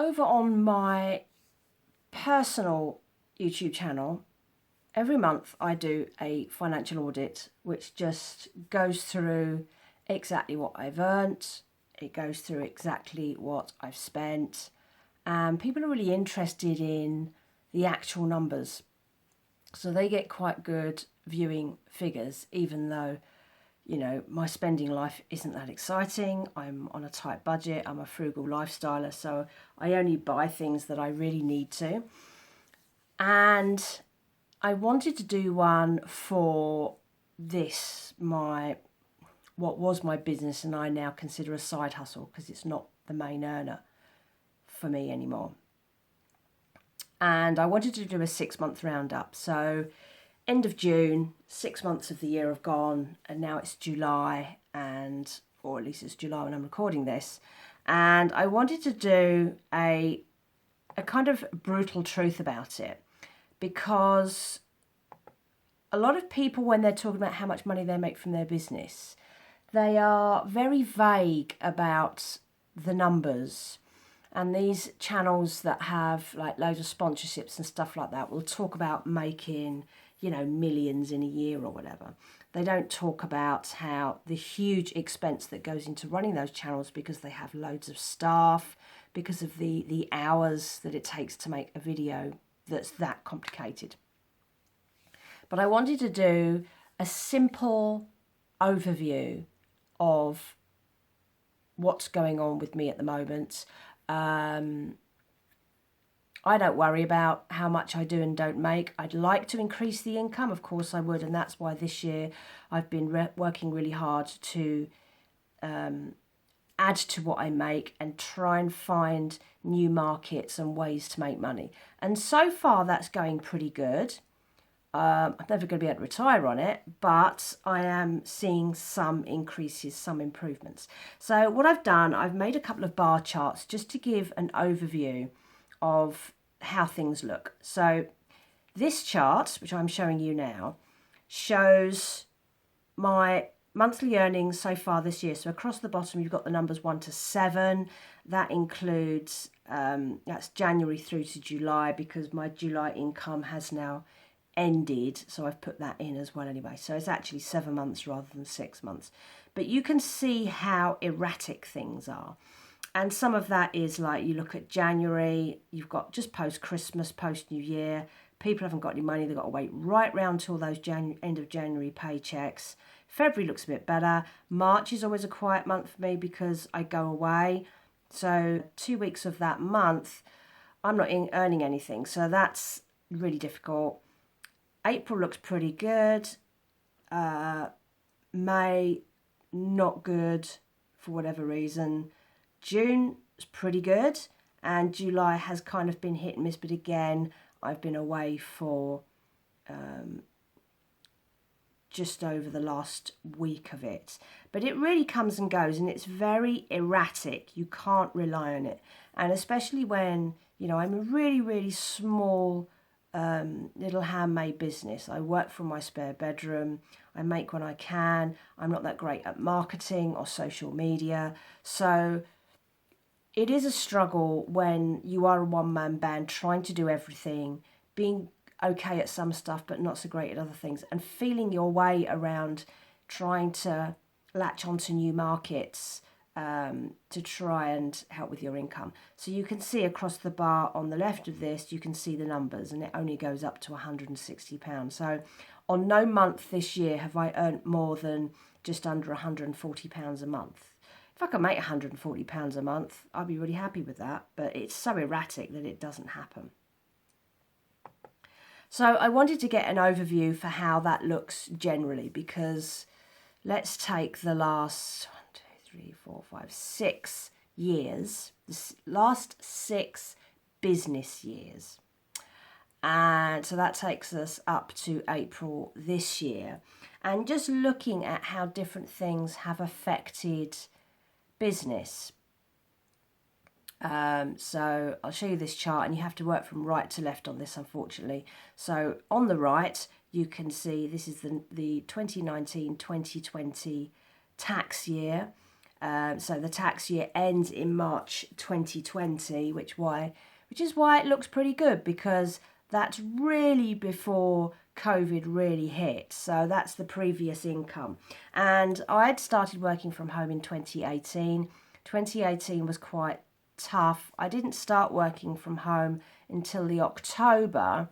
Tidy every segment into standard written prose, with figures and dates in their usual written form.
over on my personal YouTube channel, every month I do a financial audit, which just goes through exactly what I've earned. It goes through exactly what I've spent. And people are really interested in the actual numbers. So they get quite good viewing figures, even though, you know, my spending life isn't that exciting. I'm on a tight budget. I'm a frugal lifestyler. So I only buy things that I really need to. And I wanted to do one for this, what was my business and I now consider a side hustle because it's not the main earner for me anymore. And I wanted to do a 6-month roundup. So end of June, 6 months of the year have gone, and now it's July, or at least it's July when I'm recording this. And I wanted to do a kind of brutal truth about it, because a lot of people, when they're talking about how much money they make from their business, they are very vague about the numbers. And these channels that have like loads of sponsorships and stuff like that will talk about making, you know, millions in a year or whatever. They don't talk about how the huge expense that goes into running those channels, because they have loads of staff, because of the hours that it takes to make a video that's that complicated. But I wanted to do a simple overview of what's going on with me at the moment. I don't worry about how much I do and don't make. I'd like to increase the income, of course I would, and that's why this year I've been working really hard to add to what I make and try and find new markets and ways to make money. And so far that's going pretty good. I'm never going to be able to retire on it, but I am seeing some increases, some improvements. So what I've done, I've made a couple of bar charts just to give an overview of how things look. So this chart, which I'm showing you now, shows my monthly earnings so far this year. So across the bottom, you've got the numbers 1 to 7. That includes, that's January through to July, because my July income has now ended, so I've put that in as well anyway. So it's actually 7 months rather than 6 months. But you can see how erratic things are. And some of that is like, you look at January, you've got just post-Christmas, post-New Year, people haven't got any money, they've got to wait right round till those end of January paychecks. February looks a bit better. March is always a quiet month for me because I go away. So 2 weeks of that month, I'm not earning anything. So that's really difficult. April looks pretty good. May, not good for whatever reason. June is pretty good. And July has kind of been hit and miss. But again, I've been away for just over the last week of it. But it really comes and goes, and it's very erratic. You can't rely on it. And especially when, you know, I'm a really, really small little handmade business. I work from my spare bedroom. I make when I can. I'm not that great at marketing or social media. So it is a struggle when you are a one-man band trying to do everything, being okay at some stuff but not so great at other things, and feeling your way around trying to latch onto new markets to try and help with your income. So you can see across the bar on the left of this, you can see the numbers, and it only goes up to £160. So on no month this year have I earned more than just under £140 a month. If I could make £140 a month, I'd be really happy with that, but it's so erratic that it doesn't happen. So I wanted to get an overview for how that looks generally, because let's take the last 6 years, the last 6 business years. And so that takes us up to April this year. And just looking at how different things have affected business. So I'll show you this chart, and you have to work from right to left on this, unfortunately. So on the right, you can see this is the 2019-2020 tax year. So the tax year ends in March 2020, which is why it looks pretty good, because that's really before COVID really hit. So that's the previous income. And I had started working from home in 2018. 2018 was quite tough. I didn't start working from home until the October.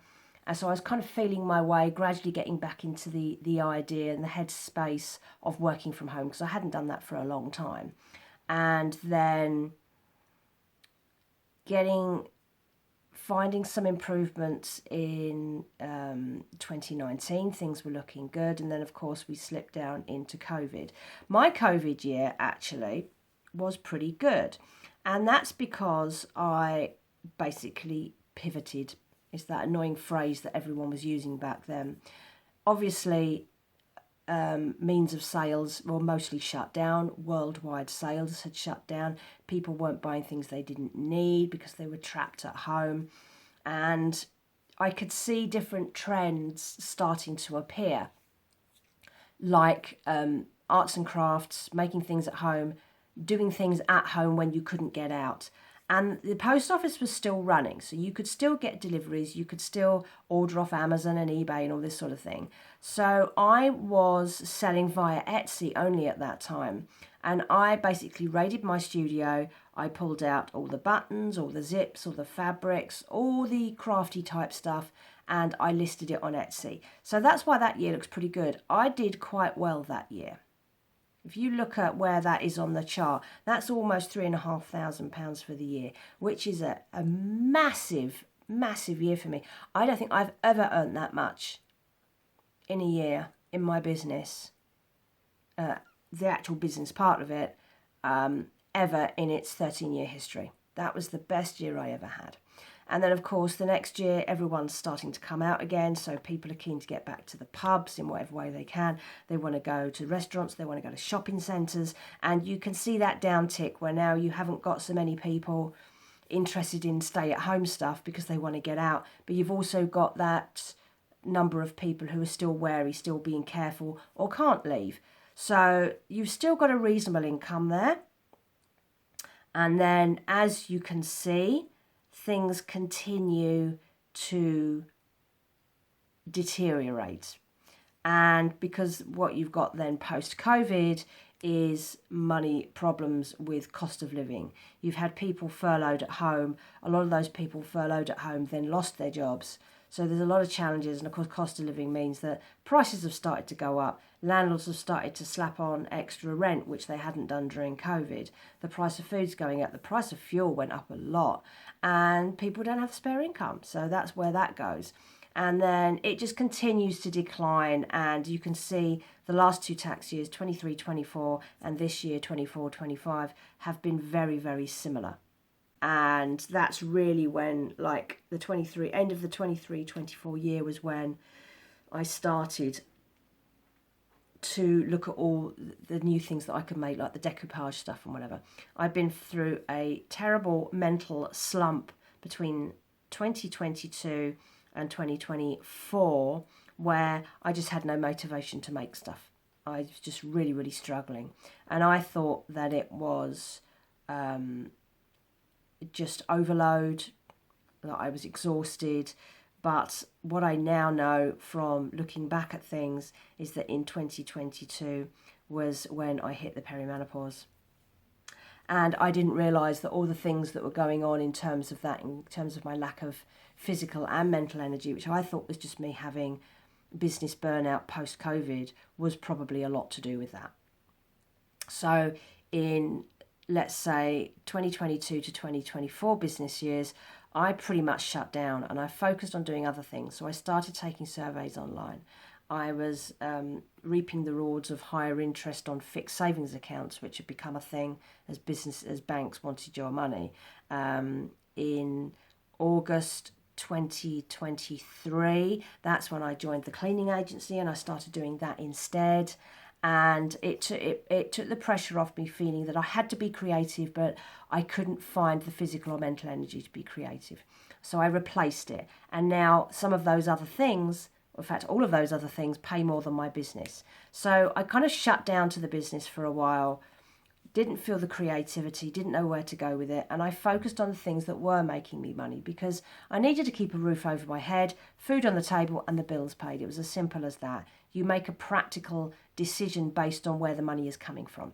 And so I was kind of feeling my way, gradually getting back into the idea and the headspace of working from home, because I hadn't done that for a long time. And then finding some improvements in 2019, things were looking good. And then, of course, we slipped down into COVID. My COVID year actually was pretty good. And that's because I basically pivoted. It's that annoying phrase that everyone was using back then. Obviously, means of sales were mostly shut down. Worldwide sales had shut down. People weren't buying things they didn't need because they were trapped at home. And I could see different trends starting to appear, like arts and crafts, making things at home, doing things at home when you couldn't get out. And the post office was still running, so you could still get deliveries, you could still order off Amazon and eBay and all this sort of thing. So I was selling via Etsy only at that time. And I basically raided my studio. I pulled out all the buttons, all the zips, all the fabrics, all the crafty type stuff, and I listed it on Etsy. So that's why that year looks pretty good. I did quite well that year. If you look at where that is on the chart, that's almost £3,500 for the year, which is a massive, massive year for me. I don't think I've ever earned that much in a year in my business, the actual business part of it, ever in its 13-year history. That was the best year I ever had. And then, of course, the next year, everyone's starting to come out again. So people are keen to get back to the pubs in whatever way they can. They want to go to restaurants. They want to go to shopping centres. And you can see that downtick where now you haven't got so many people interested in stay-at-home stuff because they want to get out. But you've also got that number of people who are still wary, still being careful, or can't leave. So you've still got a reasonable income there. And then, as you can see, things continue to deteriorate. And because what you've got then post-COVID is money problems with cost of living. You've had people furloughed at home. A lot of those people furloughed at home then lost their jobs. So there's a lot of challenges, and of course cost of living means that prices have started to go up. Landlords have started to slap on extra rent, which they hadn't done during COVID. The price of food's going up. The price of fuel went up a lot, and people don't have spare income. So that's where that goes. And then it just continues to decline, and you can see the last two tax years, 23-24, and this year, 24-25, have been very, very similar. And that's really when, like, the end of the 23-24 year was when I started to look at all the new things that I could make, like the decoupage stuff and whatever. I've been through a terrible mental slump between 2022 and 2024 where I just had no motivation to make stuff. I was just really, really struggling. And I thought that it was just overload, that I was exhausted. But what I now know from looking back at things is that in 2022 was when I hit the perimenopause. And I didn't realise that all the things that were going on in terms of that, in terms of my lack of physical and mental energy, which I thought was just me having business burnout post-COVID, was probably a lot to do with that. So in, let's say, 2022 to 2024 business years, I pretty much shut down and I focused on doing other things. So I started taking surveys online. I was reaping the rewards of higher interest on fixed savings accounts, which had become a thing as banks wanted your money. In August 2023, that's when I joined the cleaning agency and I started doing that instead. And it took the pressure off me, feeling that I had to be creative, but I couldn't find the physical or mental energy to be creative. So I replaced it. And now some of those other things, in fact, all of those other things, pay more than my business. So I kind of shut down to the business for a while, didn't feel the creativity, didn't know where to go with it, and I focused on the things that were making me money because I needed to keep a roof over my head, food on the table, and the bills paid. It was as simple as that. You make a practical decision based on where the money is coming from.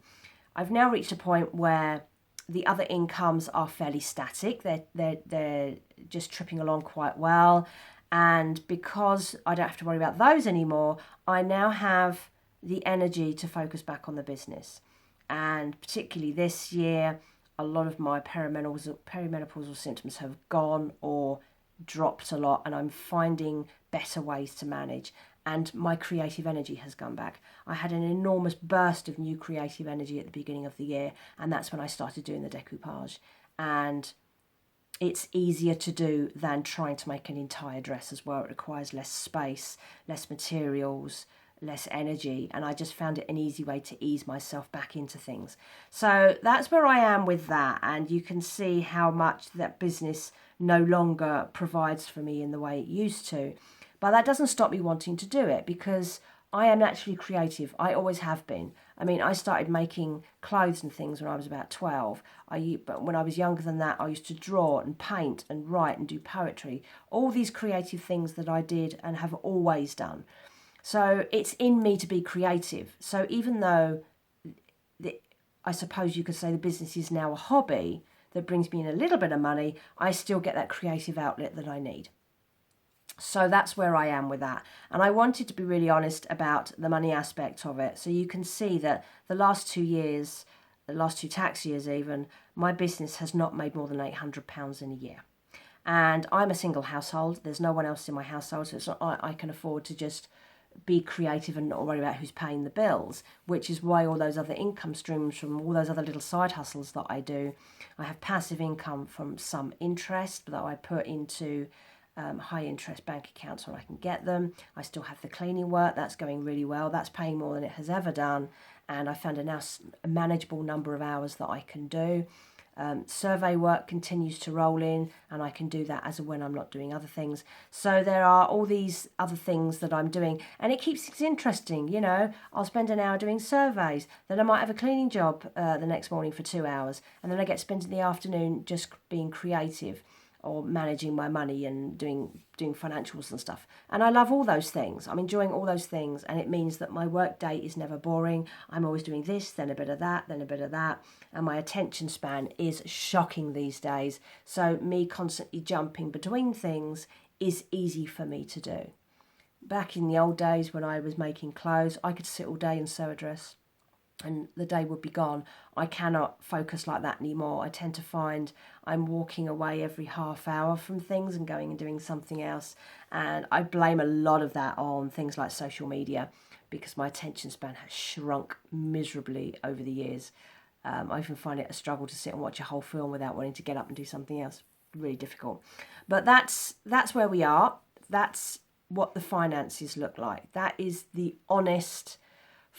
I've now reached a point where the other incomes are fairly static. They're just tripping along quite well, and because I don't have to worry about those anymore, I now have the energy to focus back on the business. And particularly this year, a lot of my perimenopausal symptoms have gone or dropped a lot, and I'm finding better ways to manage. And my creative energy has gone back. I had an enormous burst of new creative energy at the beginning of the year, and that's when I started doing the decoupage. And it's easier to do than trying to make an entire dress as well. It requires less space, less materials, less energy, and I just found it an easy way to ease myself back into things. So that's where I am with that, and you can see how much that business no longer provides for me in the way it used to. But that doesn't stop me wanting to do it because I am naturally creative. I always have been. I mean, I started making clothes and things when I was about 12. But when I was younger than that, I used to draw and paint and write and do poetry. All these creative things that I did and have always done. So it's in me to be creative. So even though I suppose you could say the business is now a hobby that brings me in a little bit of money, I still get that creative outlet that I need. So that's where I am with that. And I wanted to be really honest about the money aspect of it. So you can see that the last 2 years, the last 2 tax years even, my business has not made more than £800 in a year. And I'm a single household. There's no one else in my household. So it's not, I can afford to just be creative and not worry about who's paying the bills, which is why all those other income streams from all those other little side hustles that I do, I have passive income from some interest that I put into high interest bank accounts when I can get them. I still have the cleaning work. That's going really well. That's paying more than it has ever done. And I found a manageable number of hours that I can do. Survey work continues to roll in, and I can do that as and when I'm not doing other things. So there are all these other things that I'm doing, and it keeps it interesting. You know, I'll spend an hour doing surveys, then I might have a cleaning job the next morning for 2 hours, and then I get to spend the afternoon just being creative or managing my money and doing financials and stuff. And I love all those things. I'm enjoying all those things, and it means that my work day is never boring. I'm always doing this, then a bit of that, then a bit of that. And my attention span is shocking these days. So me constantly jumping between things is easy for me to do. Back in the old days when I was making clothes, I could sit all day and sew a dress and the day would be gone. I cannot focus like that anymore. I tend to find I'm walking away every half hour from things and going and doing something else. And I blame a lot of that on things like social media because my attention span has shrunk miserably over the years. I even find it a struggle to sit and watch a whole film without wanting to get up and do something else. Really difficult. But that's where we are. That's what the finances look like. That is the honest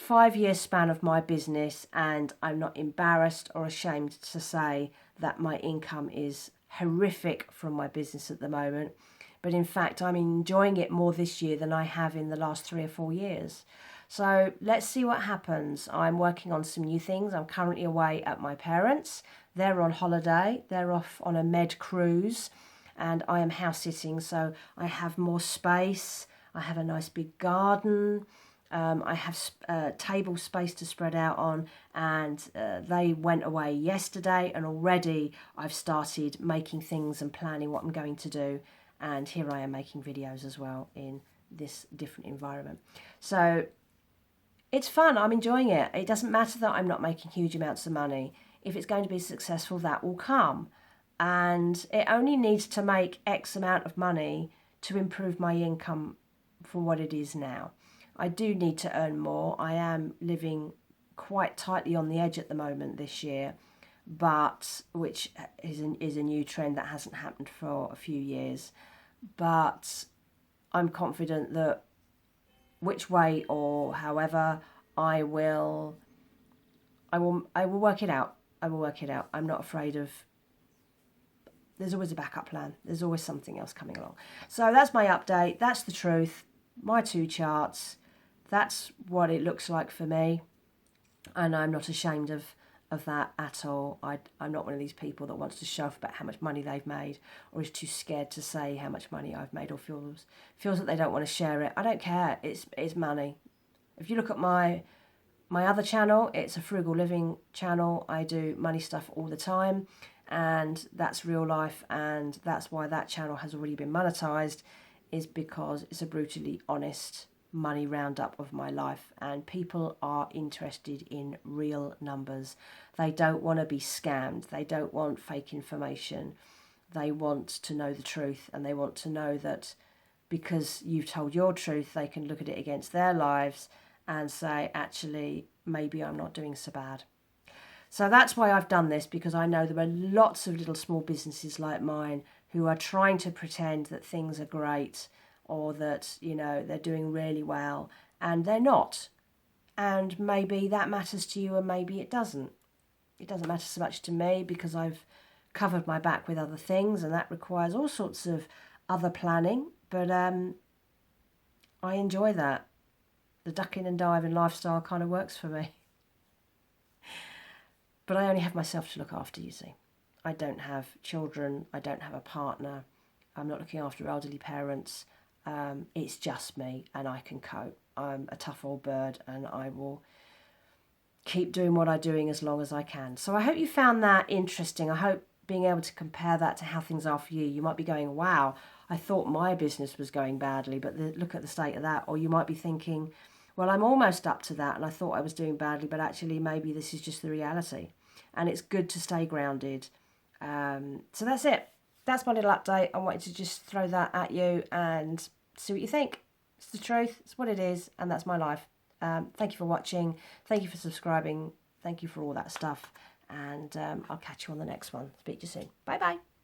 5-year span of my business, and I'm not embarrassed or ashamed to say that my income is horrific from my business at the moment. But in fact, I'm enjoying it more this year than I have in the last 3 or 4 years. So let's see what happens. I'm working on some new things. I'm currently away at my parents'. They're on holiday. They're off on a med cruise, and I am house sitting, so I have more space. I have a nice big garden. I have table space to spread out on, and they went away yesterday, and already I've started making things and planning what I'm going to do, and here I am making videos as well in this different environment. So it's fun. I'm enjoying it. It doesn't matter that I'm not making huge amounts of money. If it's going to be successful, that will come, and it only needs to make X amount of money to improve my income from what it is now. I do need to earn more. I am living quite tightly on the edge at the moment this year, but which is a new trend that hasn't happened for a few years. But I'm confident that which way or however I will work it out. I will work it out. I'm not afraid of. There's always a backup plan. There's always something else coming along. So that's my update. That's the truth. My 2 charts. That's what it looks like for me, and I'm not ashamed of of that at all. I'm not one of these people that wants to show off about how much money they've made, or is too scared to say how much money I've made, or feels that they don't want to share it. I don't care. It's money. If you look at my other channel, it's a frugal living channel. I do money stuff all the time, and that's real life, and that's why that channel has already been monetized, is because it's a brutally honest money roundup of my life, and people are interested in real numbers. They don't want to be scammed. They don't want fake information. They want to know the truth, and they want to know that because you've told your truth, they can look at it against their lives and say, actually, maybe I'm not doing so bad. So that's why I've done this, because I know there are lots of little small businesses like mine who are trying to pretend that things are great, or that, you know, they're doing really well, and they're not. And maybe that matters to you, and maybe it doesn't. It doesn't matter so much to me, because I've covered my back with other things, and that requires all sorts of other planning. But I enjoy that. The ducking and diving lifestyle kind of works for me. But I only have myself to look after, you see. I don't have children. I don't have a partner. I'm not looking after elderly parents. It's just me, and I can cope. I'm a tough old bird, and I will keep doing what I'm doing as long as I can. So I hope you found that interesting. I hope being able to compare that to how things are for you. You might be going, wow, I thought my business was going badly, but look at the state of that. Or you might be thinking, well, I'm almost up to that, and I thought I was doing badly, but actually maybe this is just the reality. And it's good to stay grounded. So that's it. That's my little update. I wanted to just throw that at you and see what you think. It's the truth. It's what it is. And that's my life. Thank you for watching. Thank you for subscribing. Thank you for all that stuff. And I'll catch you on the next one. Speak to you soon. Bye-bye.